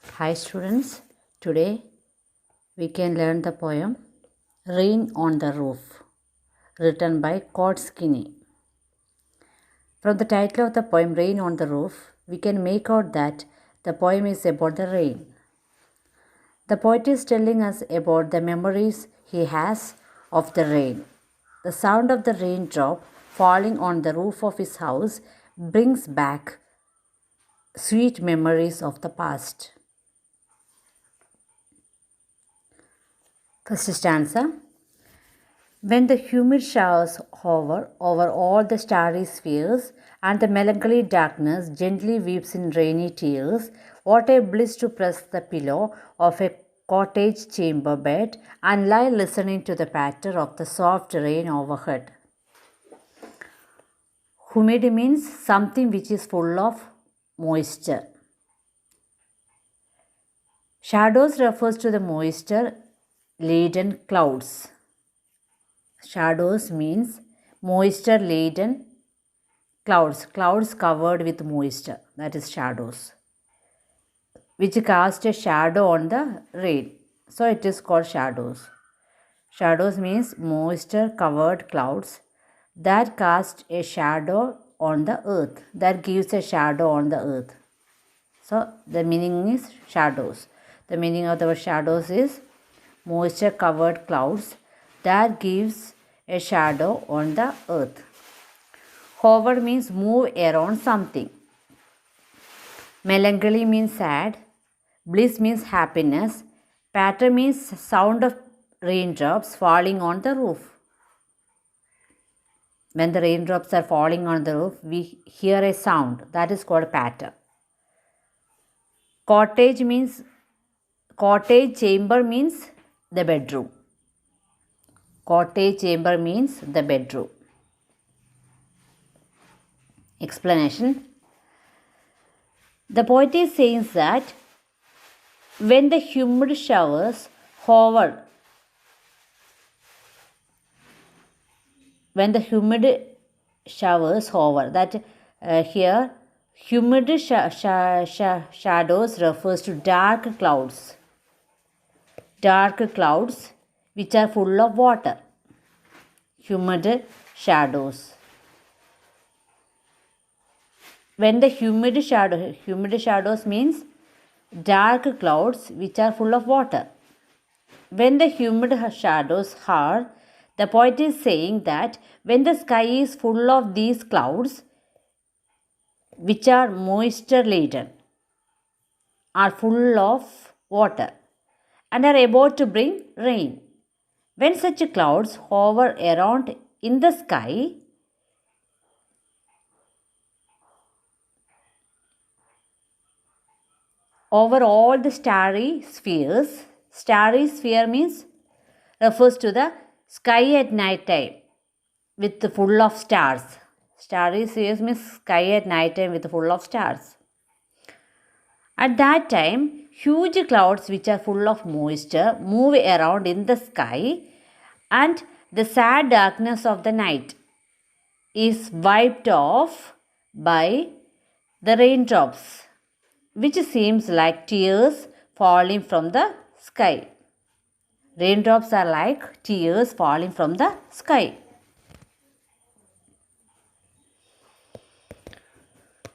Hi students, today we can learn the poem Rain on the Roof, written by Cord Skinny. From the title of the poem Rain on the Roof, we can make out that the poem is about the rain. The poet is telling us about the memories he has of the rain. The sound of the raindrop falling on the roof of his house brings back sweet memories of the past. First stanza. When the humid showers hover over all the starry spheres, and the melancholy darkness gently weeps in rainy tears, what a bliss to press the pillow of a cottage chamber bed and lie listening to the patter of the soft rain overhead. Humid means something which is full of moisture. Shadows refers to the moisture laden clouds. Shadows means moisture laden clouds covered with moisture, that is shadows, which cast a shadow on the rain. So it is called shadows. Shadows means moisture covered clouds that cast a shadow on the earth, that gives a shadow on the earth. So the meaning is shadows. The meaning of the word shadows is moisture covered clouds that gives a shadow on the earth. Hover means move around something. Melancholy means sad. Bliss means happiness. Patter means sound of raindrops falling on the roof. When the raindrops are falling on the roof, we hear a sound that is called patter. Cottage chamber means the bedroom. Cottage chamber means the bedroom. Explanation. The poet is saying that when the humid showers hover, that here humid shadows refers to dark clouds which are full of water. Humid shadows. When the humid shadows means dark clouds which are full of water. When the humid shadows are, the poet is saying that when the sky is full of these clouds, which are moisture laden, are full of water, and are about to bring rain. When such clouds hover around in the sky, over all the starry spheres, starry sphere means refers to the sky at night time with full of stars. Starry spheres means sky at night time with full of stars. At that time, huge clouds which are full of moisture move around in the sky, and the sad darkness of the night is wiped off by the raindrops, which seems like tears falling from the sky. Raindrops are like tears falling from the sky.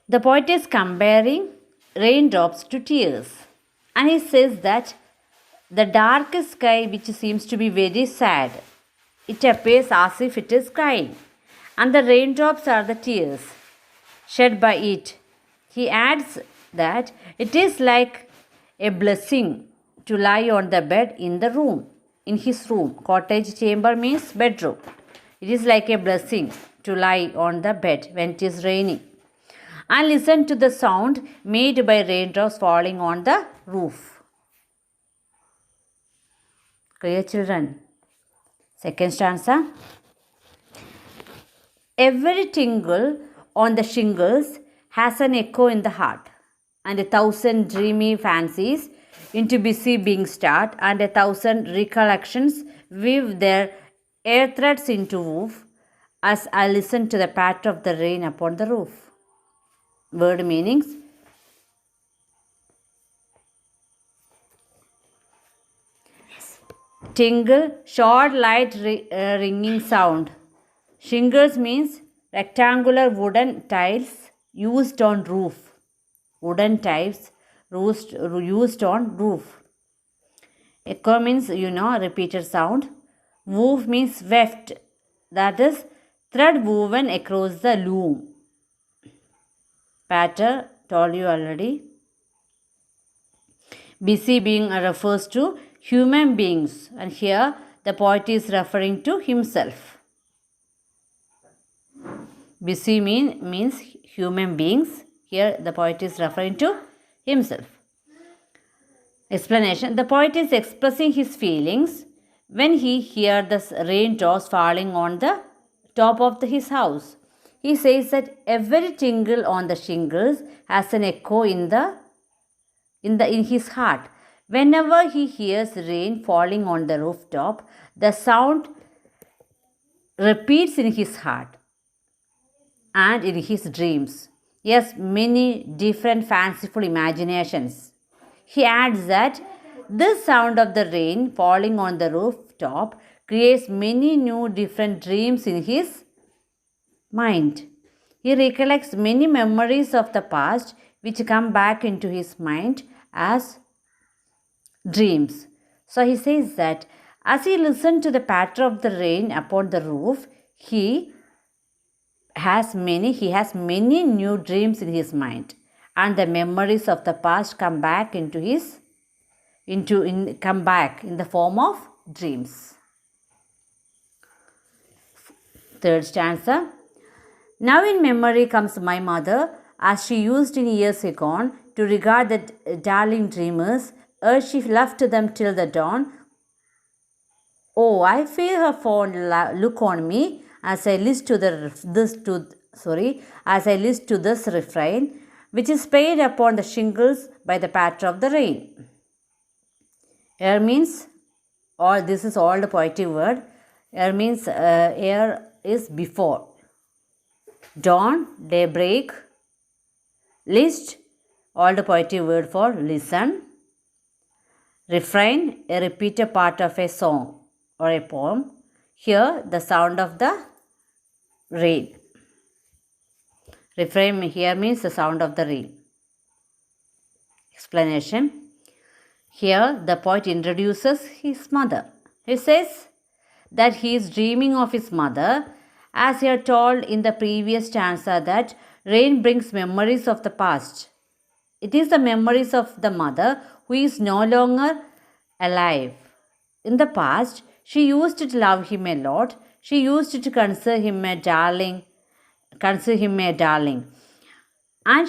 The poet is comparing raindrops to tears, and he says that the dark sky, which seems to be very sad, it appears as if it is crying, and the raindrops are the tears shed by it. He adds that it is like a blessing to lie on the bed in his room. Cottage chamber means bedroom. It is like a blessing to lie on the bed when it is raining and listen to the sound made by raindrops falling on the roof. Clear, children? Second stanza. Every tingle on the shingles has an echo in the heart, and 1,000 dreamy fancies into busy being start, and 1,000 recollections weave their air threads into woof as I listen to the patter of the rain upon the roof. Word meanings. Tingle, short light ringing sound. Shingles means rectangular wooden tiles used on roof. Wooden tiles used on roof. Echo means repeated sound. Woof means weft, that is thread woven across the loom. Patter, told you already. Busy being refers to human beings, and here the poet is referring to himself. Busy means human beings. Here the poet is referring to himself. Explanation. The poet is expressing his feelings when he hears the raindrops falling on the top of his house. He says that every tingle on the shingles has an echo in his heart. Whenever he hears rain falling on the rooftop, the sound repeats in his heart and in his dreams. He has many different fanciful imaginations. He adds that this sound of the rain falling on the rooftop creates many new different dreams in his mind. He recollects many memories of the past which come back into his mind as dreams. So he says that as he listened to the patter of the rain upon the roof, he has many new dreams in his mind, and the memories of the past come back in the form of dreams. Third stanza. Now in memory comes my mother, as she used in years agone to regard the darling dreamers, ere she left them till the dawn. Oh, I feel her fond look on me as I listen to this refrain, which is played upon the shingles by the patter of the rain. Ere means, this is all the poetic word. Ere means ere is before. Dawn, daybreak. List, all the poetic word for listen. Refrain, a repeated part of a song or a poem. Here, the sound of the rain. Refrain here means the sound of the rain. Explanation. Here, the poet introduces his mother. He says that he is dreaming of his mother, as he had told in the previous stanza that rain brings memories of the past. It is the memories of the mother who is no longer alive. In the past, she used to love him a lot. She used to consider him a darling. And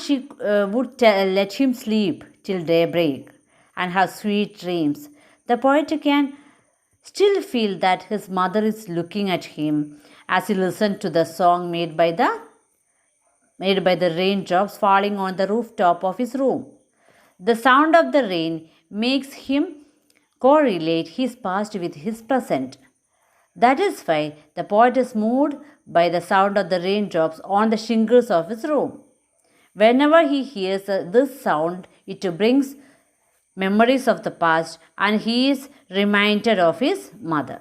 she would let him sleep till daybreak and have sweet dreams. The poet can still feel that his mother is looking at him as he listened to the song made by the raindrops falling on the rooftop of his room. The sound of the rain makes him correlate his past with his present. That is why the poet is moved by the sound of the raindrops on the shingles of his room. Whenever he hears this sound, it brings memories of the past, and he is reminded of his mother.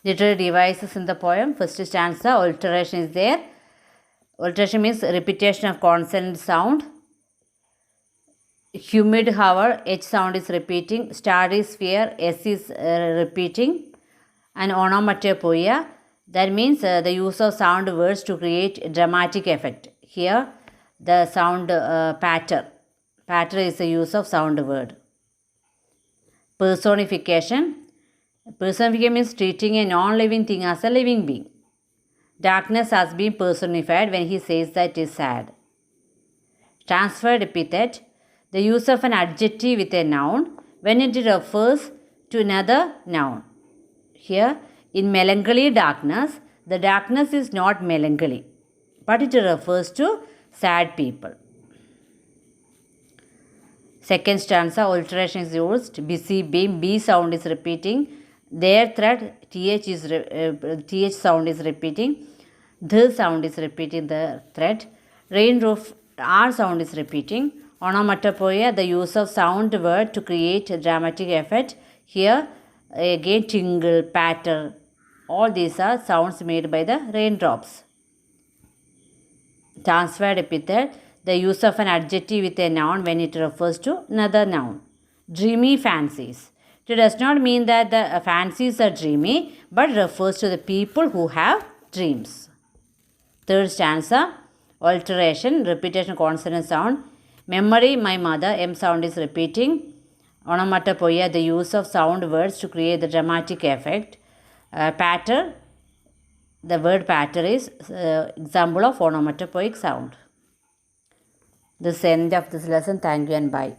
Literary devices in the poem. First stanza, alteration is there. Alteration means repetition of consonant sound. Humid hour, H sound is repeating. Starry sphere, S is repeating. And onomatopoeia, that means the use of sound words to create dramatic effect. Here, the sound patter. Patter is the use of sound word. Personification. Personification means treating a non-living thing as a living being. Darkness has been personified when he says that it is sad. Transferred epithet. The use of an adjective with a noun when it refers to another noun. Here, in melancholy darkness, the darkness is not melancholy, but it refers to sad people. Second stanza, alteration is used. Busy beam, B sound is repeating. Their thread, TH sound is repeating. The sound is repeating the thread. Rain roof, R sound is repeating. Onomatopoeia, the use of sound word to create a dramatic effect. Here again tingle, patter, all these are sounds made by the raindrops. Transferred epithet, the use of an adjective with a noun when it refers to another noun. Dreamy fancies. It does not mean that the fancies are dreamy, but refers to the people who have dreams. Third stanza, alteration, repetition, consonant sound. Memory, my mother, M sound is repeating. Onomatopoeia, the use of sound words to create the dramatic effect. Patter, the word patter is example of onomatopoeic sound. This is the end of this lesson. Thank you and bye.